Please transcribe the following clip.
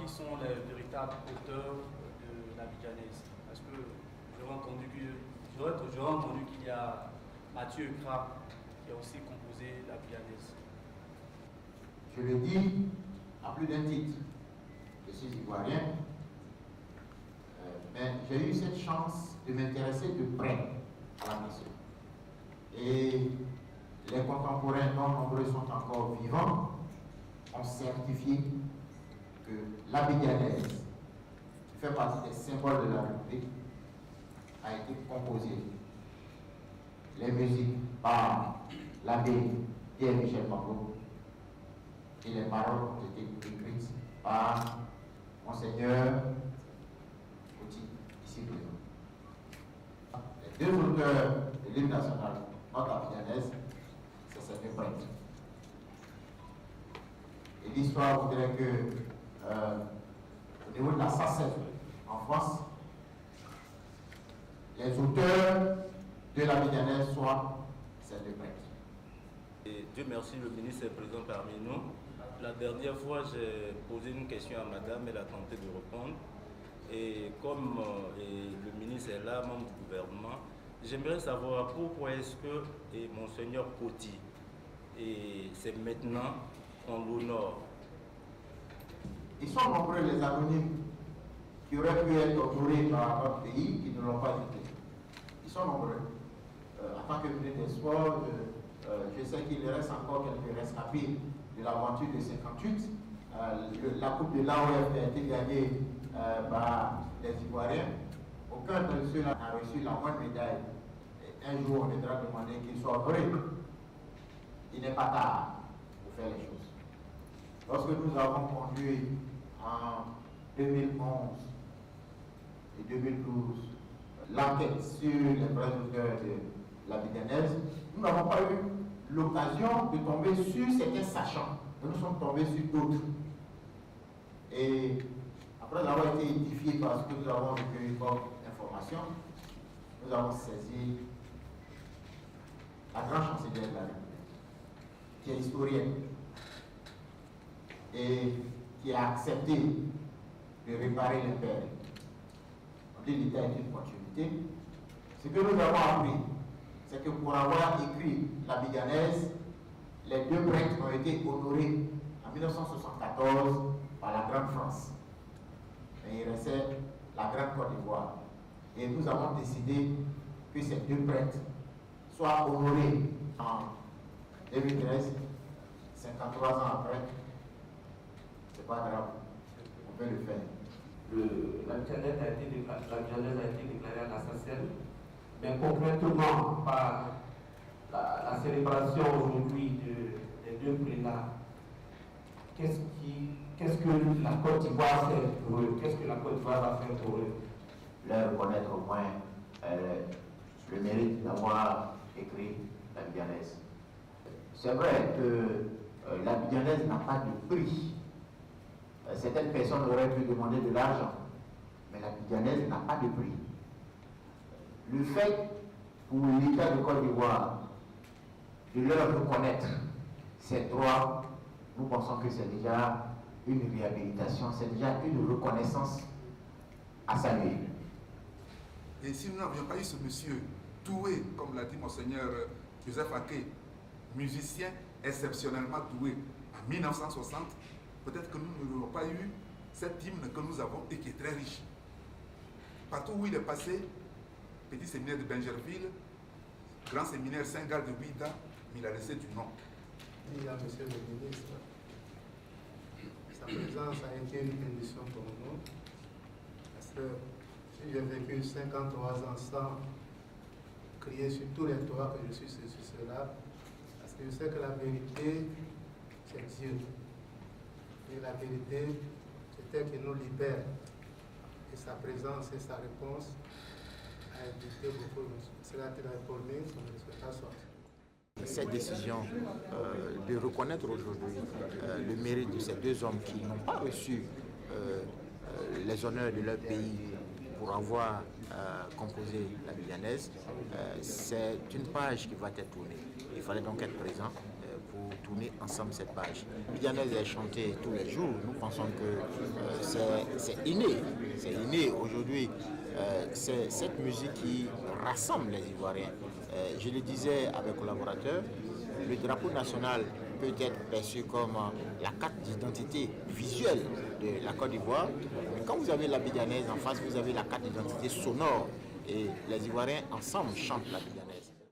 qui sont les véritables auteurs de l'abidjanaise. Parce que j'aurais entendu qu'il y a Mathieu Kra qui a aussi composé l'abidjanaise. Je le dis à plus d'un titre. Je suis ivoirien, mais j'ai eu cette chance de m'intéresser de près à la mission. Et les contemporains non nombreux sont encore vivants, ont certifié que l'abidjanaise, qui fait partie des symboles de la République, a été composée. Les musiques par l'abbé Pierre-Michel Bambo et les paroles ont été écrites par Monseigneur Kouti, ici présent. Les deux auteurs de l'hymne national, notre abidjanaise, c'est ces deux prêtres. Et l'histoire voudrait que, au niveau de la SACEF en France, les auteurs de l'abidjanaise soient ces deux prêtres. Et Dieu merci, le ministre est présent parmi nous. La dernière fois, j'ai posé une question à madame, elle a tenté de répondre. Et comme le ministre est là, membre du gouvernement, j'aimerais savoir pourquoi est-ce que Monseigneur Kouti, c'est maintenant qu'on l'honore. Ils sont nombreux les anonymes qui auraient pu être honorés par notre pays, qui ne l'ont pas été. Ils sont nombreux. En tant que ministre des Sports, je sais qu'il reste encore quelques rescapés de l'aventure de 58. La coupe de l'AOF a été gagnée par les Ivoiriens. Aucun de ceux-là n'a reçu la moindre médaille. Et un jour, on viendra demander qu'il soit honoré. Il n'est pas tard pour faire les choses. Lorsque nous avons conduit en 2011 et 2012 l'enquête sur les vrais auteurs de l'abidjanaise, nous n'avons pas eu l'occasion de tomber sur certains sachants. Nous sommes tombés sur d'autres. Et après avoir été édifiés par ce que nous avons recueilli comme information, nous avons saisi la grande chancelière de la République, qui est historienne et qui a accepté de réparer l'impère. On dit l'État est une continuité. Ce que nous avons appris, c'est que pour avoir écrit l'abidjanaise, les deux prêtres ont été honorés en 1974 par la Grande France. Mais il restait la Grande Côte d'Ivoire. Et nous avons décidé que ces deux prêtres soient honorés en 2013, 53 ans après. C'est pas grave, on peut le faire. L'abidjanaise a été déclarée à la SACEM, mais concrètement par la célébration aujourd'hui des deux prélats, qu'est-ce que la Côte d'Ivoire fait pour eux? Qu'est-ce que la Côte d'Ivoire va faire pour eux? Leur reconnaître au moins le mérite d'avoir écrit l'abidjanaise. C'est vrai que l'abidjanaise n'a pas de prix. Certaines personnes auraient pu demander de l'argent, mais l'abidjanaise n'a pas de prix. Le fait pour l'État de Côte d'Ivoire de leur reconnaître ces droits, nous pensons que c'est déjà une réhabilitation, c'est déjà une reconnaissance à saluer. Et si nous n'avions pas eu ce monsieur doué, comme l'a dit Monseigneur Joseph Aké, musicien exceptionnellement doué en 1960, peut-être que nous n'aurions pas eu cet hymne que nous avons et qui est très riche. Partout où il est passé, petit séminaire de Benjerville, grand séminaire Saint-Gall de Ouida, mais il a laissé du nom. Il y a monsieur le ministre, sa présence a été une condition pour nous, parce que si j'ai vécu 53 ans sans crier sur tous les toits que je suis sur cela, parce que je sais que la vérité, c'est Dieu. Et la vérité, c'est elle qui nous libère. Et sa présence et sa réponse a évité beaucoup. Cela a été informé, son résultat sorti. Cette décision de reconnaître aujourd'hui le mérite de ces deux hommes qui n'ont pas reçu les honneurs de leur pays pour avoir composé la Bidjanaise, c'est une page qui va être tournée. Il fallait donc être présent pour tourner ensemble cette page. Bidjanaise est chantée tous les jours. Nous pensons que c'est inné. C'est inné aujourd'hui. C'est cette musique qui rassemble les Ivoiriens. Je le disais à mes collaborateurs, le drapeau national peut être perçu comme la carte d'identité visuelle de la Côte d'Ivoire. Mais quand vous avez la Bidjanaise en face, vous avez la carte d'identité sonore. Et les Ivoiriens ensemble chantent la Bidjanaise.